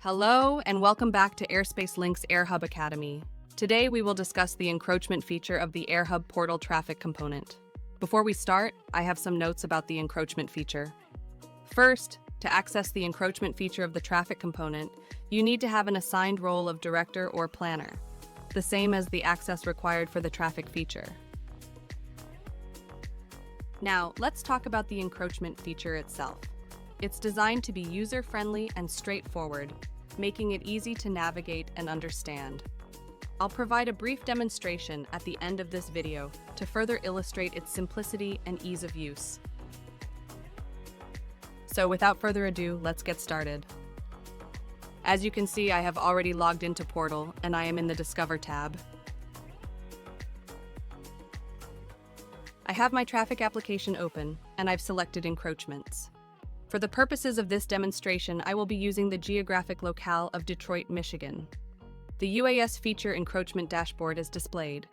Hello, and welcome back to Airspace Link's AirHub Academy. Today, we will discuss the encroachment feature of the AirHub portal traffic component. Before we start, I have some notes about the encroachment feature. First, to access the encroachment feature of the traffic component, you need to have an assigned role of director or planner, the same as the access required for the traffic feature. Now, let's talk about the encroachment feature itself. It's designed to be user-friendly and straightforward, making it easy to navigate and understand. I'll provide a brief demonstration at the end of this video to further illustrate its simplicity and ease of use. So without further ado, let's get started. As you can see, I have already logged into Portal and I am in the Discover tab. I have my traffic application open and I've selected Encroachments. For the purposes of this demonstration, I will be using the geographic locale of Detroit, Michigan. The UAS feature encroachment dashboard is displayed.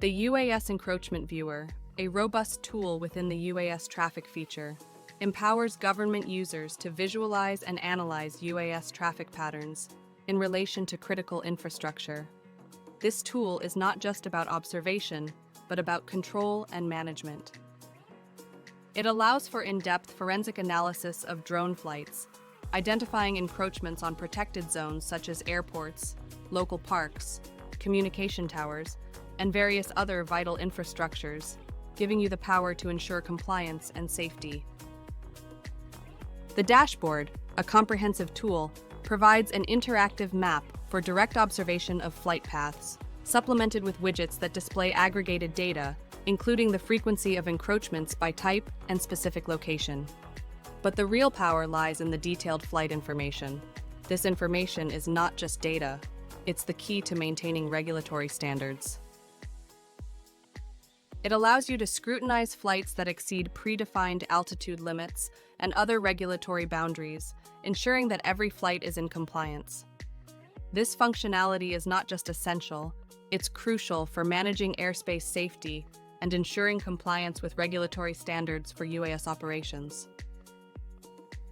The UAS Encroachment Viewer, a robust tool within the UAS traffic feature, empowers government users to visualize and analyze UAS traffic patterns in relation to critical infrastructure. This tool is not just about observation, but about control and management. It allows for in-depth forensic analysis of drone flights, identifying encroachments on protected zones such as airports, local parks, communication towers, and various other vital infrastructures, giving you the power to ensure compliance and safety. The dashboard, a comprehensive tool, provides an interactive map for direct observation of flight paths, supplemented with widgets that display aggregated data, including the frequency of encroachments by type and specific location. But the real power lies in the detailed flight information. This information is not just data, it's the key to maintaining regulatory standards. It allows you to scrutinize flights that exceed predefined altitude limits and other regulatory boundaries, ensuring that every flight is in compliance. This functionality is not just essential, it's crucial for managing airspace safety and ensuring compliance with regulatory standards for UAS operations.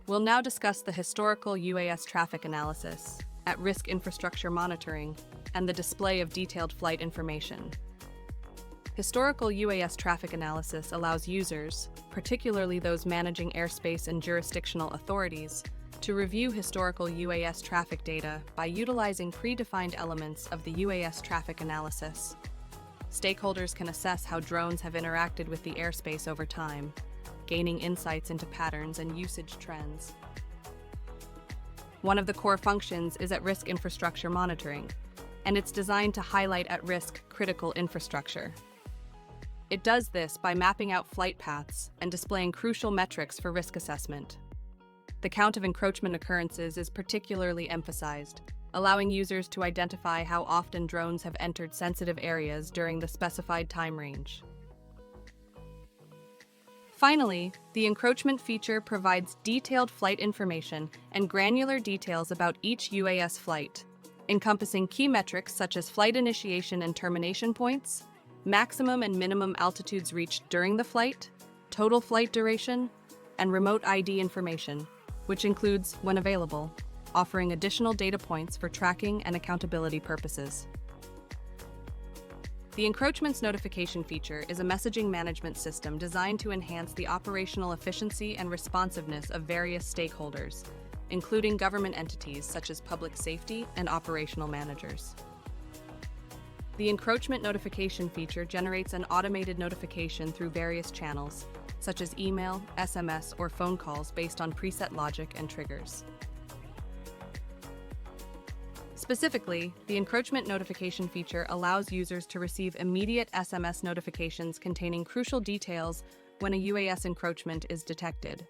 We'll now discuss the historical UAS traffic analysis, at-risk infrastructure monitoring, and the display of detailed flight information. Historical UAS traffic analysis allows users, particularly those managing airspace and jurisdictional authorities, to review historical UAS traffic data by utilizing predefined elements of the UAS traffic analysis. Stakeholders can assess how drones have interacted with the airspace over time, gaining insights into patterns and usage trends. One of the core functions is at-risk infrastructure monitoring, and it's designed to highlight at-risk critical infrastructure. It does this by mapping out flight paths and displaying crucial metrics for risk assessment. The count of encroachment occurrences is particularly emphasized, allowing users to identify how often drones have entered sensitive areas during the specified time range. Finally, the encroachment feature provides detailed flight information and granular details about each UAS flight, encompassing key metrics such as flight initiation and termination points, maximum and minimum altitudes reached during the flight, total flight duration, and remote ID information, which includes, when available, offering additional data points for tracking and accountability purposes. The Encroachments Notification feature is a messaging management system designed to enhance the operational efficiency and responsiveness of various stakeholders, including government entities such as public safety and operational managers. The Encroachment Notification feature generates an automated notification through various channels, such as email, SMS, or phone calls based on preset logic and triggers. Specifically, the encroachment notification feature allows users to receive immediate SMS notifications containing crucial details when a UAS encroachment is detected.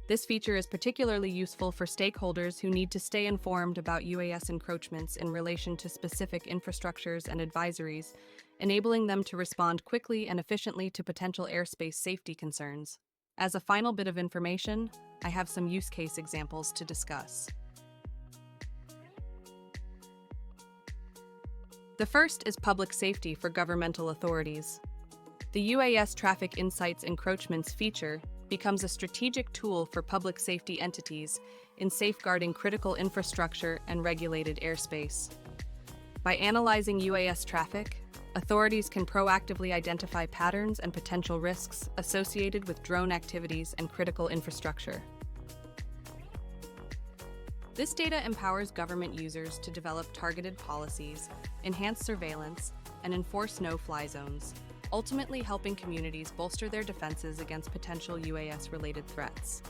This feature is particularly useful for stakeholders who need to stay informed about UAS encroachments in relation to specific infrastructures and advisories, enabling them to respond quickly and efficiently to potential airspace safety concerns. As a final bit of information, I have some use case examples to discuss. The first is public safety for governmental authorities. The UAS Traffic Insights Encroachments feature becomes a strategic tool for public safety entities in safeguarding critical infrastructure and regulated airspace. By analyzing UAS traffic, authorities can proactively identify patterns and potential risks associated with drone activities and critical infrastructure. This data empowers government users to develop targeted policies, enhance surveillance, and enforce no-fly zones, ultimately helping communities bolster their defenses against potential UAS-related threats.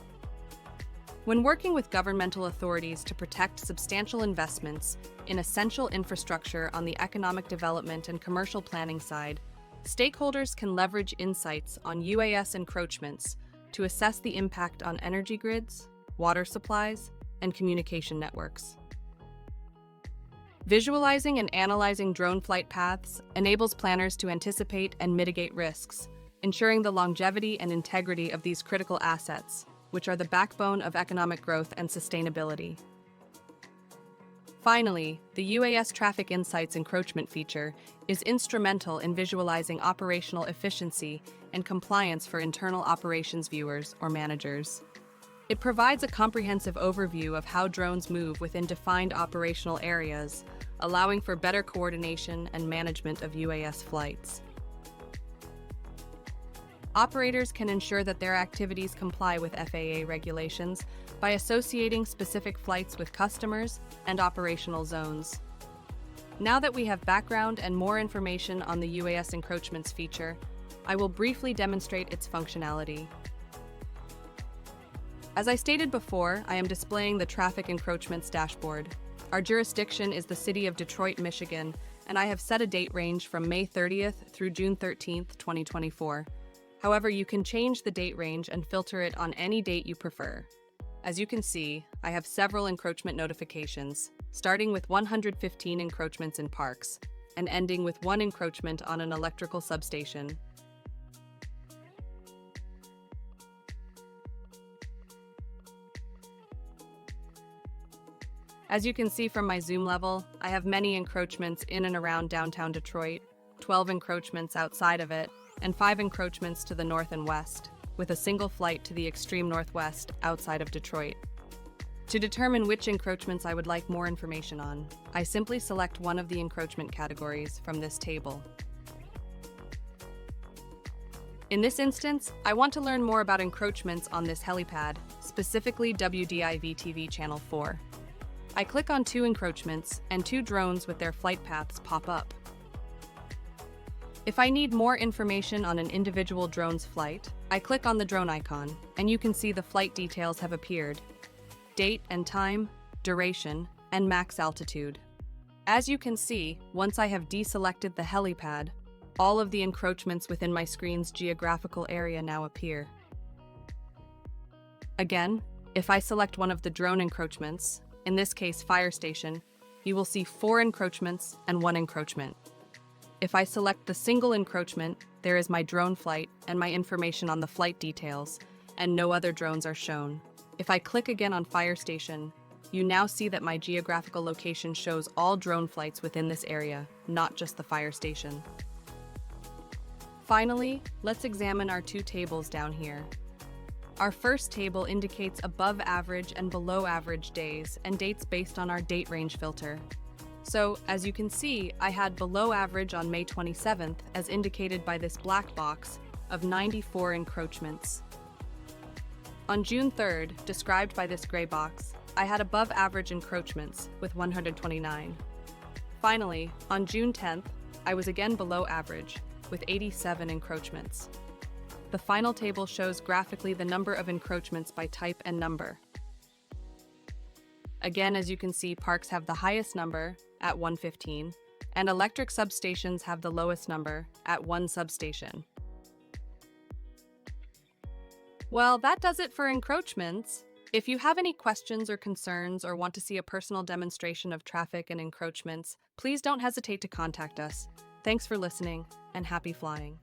When working with governmental authorities to protect substantial investments in essential infrastructure on the economic development and commercial planning side, stakeholders can leverage insights on UAS encroachments to assess the impact on energy grids, water supplies, and communication networks. Visualizing and analyzing drone flight paths enables planners to anticipate and mitigate risks, ensuring the longevity and integrity of these critical assets, which are the backbone of economic growth and sustainability. Finally, the UAS Traffic Insights encroachment feature is instrumental in visualizing operational efficiency and compliance for internal operations viewers or managers. It provides a comprehensive overview of how drones move within defined operational areas, allowing for better coordination and management of UAS flights. Operators can ensure that their activities comply with FAA regulations by associating specific flights with customers and operational zones. Now that we have background and more information on the UAS encroachments feature, I will briefly demonstrate its functionality. As I stated before, I am displaying the Traffic Encroachments dashboard. Our jurisdiction is the city of Detroit, Michigan, and I have set a date range from May 30th through June 13th, 2024. However, you can change the date range and filter it on any date you prefer. As you can see, I have several encroachment notifications, starting with 115 encroachments in parks and ending with 1 encroachment on an electrical substation. As you can see from my zoom level, I have many encroachments in and around downtown Detroit, 12 encroachments outside of it, and 5 encroachments to the north and west, with a single flight to the extreme northwest outside of Detroit. To determine which encroachments I would like more information on, I simply select one of the encroachment categories from this table. In this instance, I want to learn more about encroachments on this helipad, specifically WDIV-TV Channel 4. I click on 2 encroachments, and 2 drones with their flight paths pop up. If I need more information on an individual drone's flight, I click on the drone icon, and you can see the flight details have appeared: date and time, duration, and max altitude. As you can see, once I have deselected the helipad, all of the encroachments within my screen's geographical area now appear. Again, if I select one of the drone encroachments, in this case fire station, you will see 4 encroachments and 1 encroachment. If I select the single encroachment, there is my drone flight and my information on the flight details, and no other drones are shown. If I click again on fire station, you now see that my geographical location shows all drone flights within this area, not just the fire station. Finally, let's examine our 2 tables down here. Our first table indicates above average and below average days and dates based on our date range filter. So, as you can see, I had below average on May 27th, as indicated by this black box, of 94 encroachments. On June 3rd, described by this gray box, I had above average encroachments with 129. Finally, on June 10th, I was again below average with 87 encroachments. The final table shows graphically the number of encroachments by type and number. Again, as you can see, parks have the highest number at 115, and electric substations have the lowest number at 1 substation. Well, that does it for encroachments. If you have any questions or concerns or want to see a personal demonstration of traffic and encroachments, please don't hesitate to contact us. Thanks for listening, and happy flying.